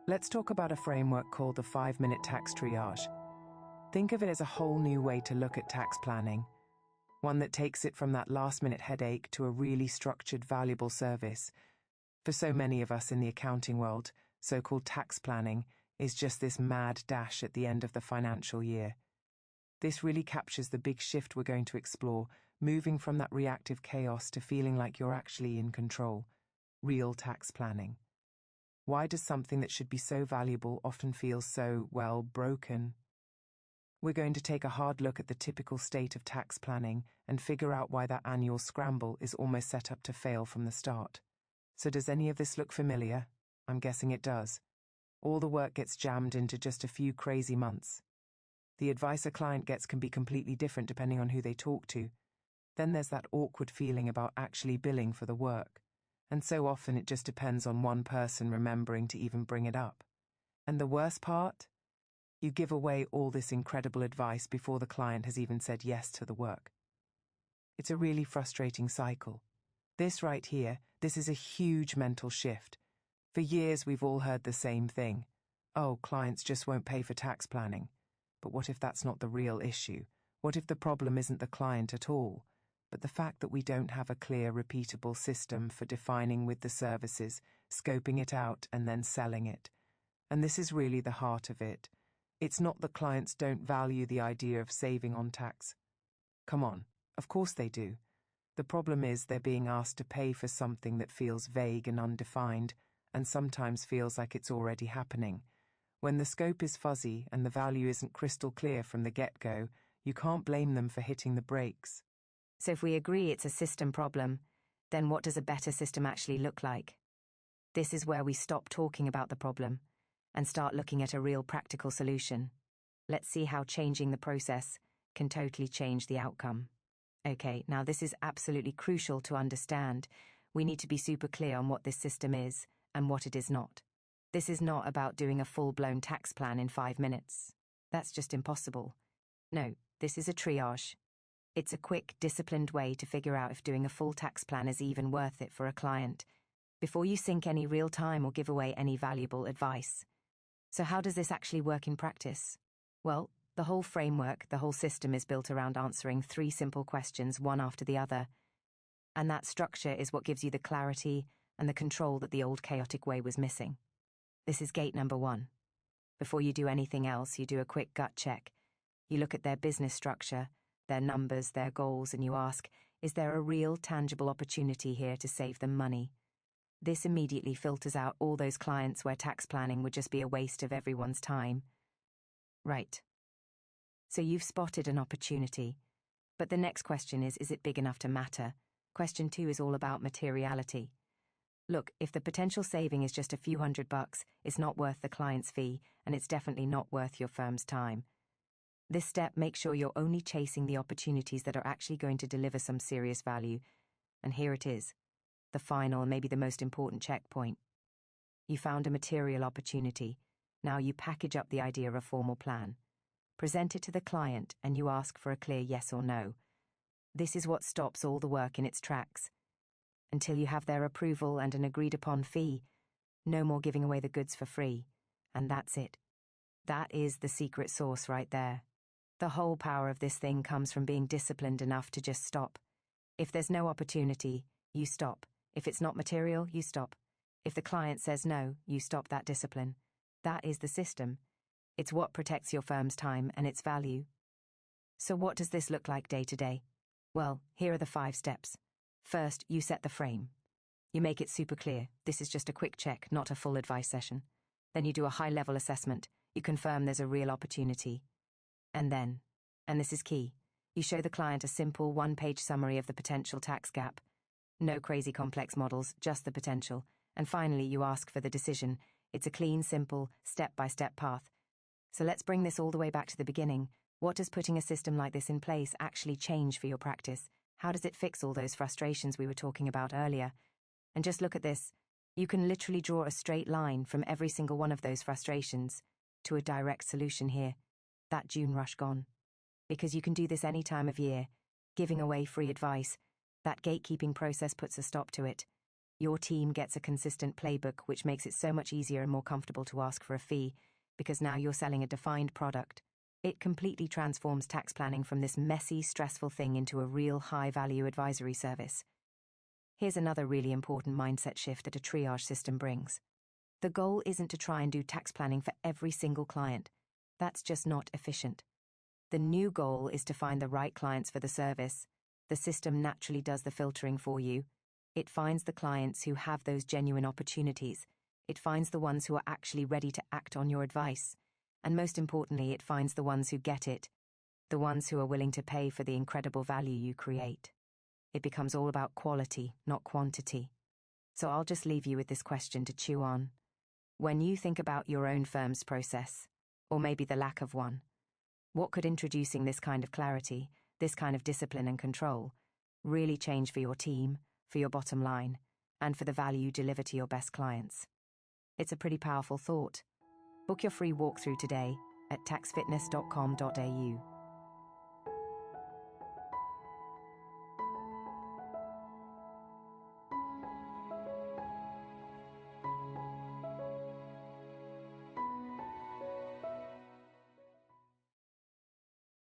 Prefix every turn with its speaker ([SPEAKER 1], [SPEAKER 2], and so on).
[SPEAKER 1] Let's talk about a framework called the 5-minute tax triage. Think of it as a whole new way to look at tax planning, one that takes it from that last-minute headache to a really structured, valuable service. For so many of us in the accounting world, so-called tax planning is just this mad dash at the end of the financial year. This really captures the big shift we're going to explore, moving from that reactive chaos to feeling like you're actually in control. Real tax planning. Why does something that should be so valuable often feel so, well, broken? We're going to take a hard look at the typical state of tax planning and figure out why that annual scramble is almost set up to fail from the start. So does any of this look familiar? I'm guessing it does. All the work gets jammed into just a few crazy months. The advice a client gets can be completely different depending on who they talk to. Then there's that awkward feeling about actually billing for the work. And so often it just depends on one person remembering to even bring it up. And the worst part? You give away all this incredible advice before the client has even said yes to the work. It's a really frustrating cycle. This right here, this is a huge mental shift. For years we've all heard the same thing. Oh, clients just won't pay for tax planning. But what if that's not the real issue? What if the problem isn't the client at all, but the fact that we don't have a clear, repeatable system for defining with the services, scoping it out, and then selling it? And this is really the heart of it. It's not that clients don't value the idea of saving on tax. Come on, of course they do. The problem is they're being asked to pay for something that feels vague and undefined, and sometimes feels like it's already happening. When the scope is fuzzy and the value isn't crystal clear from the get-go, you can't blame them for hitting the brakes.
[SPEAKER 2] So if we agree it's a system problem, then what does a better system actually look like? This is where we stop talking about the problem and start looking at a real practical solution. Let's see how changing the process can totally change the outcome. Okay, now this is absolutely crucial to understand. We need to be super clear on what this system is and what it is not. This is not about doing a full-blown tax plan in 5 minutes. That's just impossible. No, this is a triage. It's a quick, disciplined way to figure out if doing a full tax plan is even worth it for a client, before you sink any real time or give away any valuable advice. So how does this actually work in practice? Well, the whole framework, the whole system is built around answering 3 simple questions, one after the other. And that structure is what gives you the clarity and the control that the old chaotic way was missing. This is gate number 1. Before you do anything else, you do a quick gut check. You look at their business structure, their numbers, their goals, and you ask, is there a real, tangible opportunity here to save them money? This immediately filters out all those clients where tax planning would just be a waste of everyone's time. Right. So you've spotted an opportunity. But the next question is it big enough to matter? Question 2 is all about materiality. Look, if the potential saving is just a few $100, it's not worth the client's fee, and it's definitely not worth your firm's time. This step makes sure you're only chasing the opportunities that are actually going to deliver some serious value. And here it is, the final and maybe the most important checkpoint. You found a material opportunity. Now you package up the idea of a formal plan. Present it to the client and you ask for a clear yes or no. This is what stops all the work in its tracks. Until you have their approval and an agreed-upon fee, no more giving away the goods for free. And that's it. That is the secret sauce right there. The whole power of this thing comes from being disciplined enough to just stop. If there's no opportunity, you stop. If it's not material, you stop. If the client says no, you stop that discipline. That is the system. It's what protects your firm's time and its value. So what does this look like day to day? Well, here are the 5 steps. First, you set the frame. You make it super clear. This is just a quick check, not a full advice session. Then you do a high-level assessment. You confirm there's a real opportunity. And then, and this is key, you show the client a simple 1-page summary of the potential tax gap. No crazy complex models, just the potential. And finally, you ask for the decision. It's a clean, simple, step-by-step path. So let's bring this all the way back to the beginning. What does putting a system like this in place actually change for your practice? How does it fix all those frustrations we were talking about earlier? And just look at this. You can literally draw a straight line from every single one of those frustrations to a direct solution here. That June rush gone. Because you can do this any time of year, giving away free advice. That gatekeeping process puts a stop to it. Your team gets a consistent playbook, which makes it so much easier and more comfortable to ask for a fee, because now you're selling a defined product. It completely transforms tax planning from this messy, stressful thing into a real high-value advisory service. Here's another really important mindset shift that a triage system brings. The goal isn't to try and do tax planning for every single client. That's just not efficient. The new goal is to find the right clients for the service. The system naturally does the filtering for you. It finds the clients who have those genuine opportunities. It finds the ones who are actually ready to act on your advice. And most importantly, it finds the ones who get it, the ones who are willing to pay for the incredible value you create. It becomes all about quality, not quantity. So I'll just leave you with this question to chew on. When you think about your own firm's process, or maybe the lack of one, what could introducing this kind of clarity, this kind of discipline and control, really change for your team, for your bottom line, and for the value you deliver to your best clients? It's a pretty powerful thought. Book your free walkthrough today at taxfitness.com.au.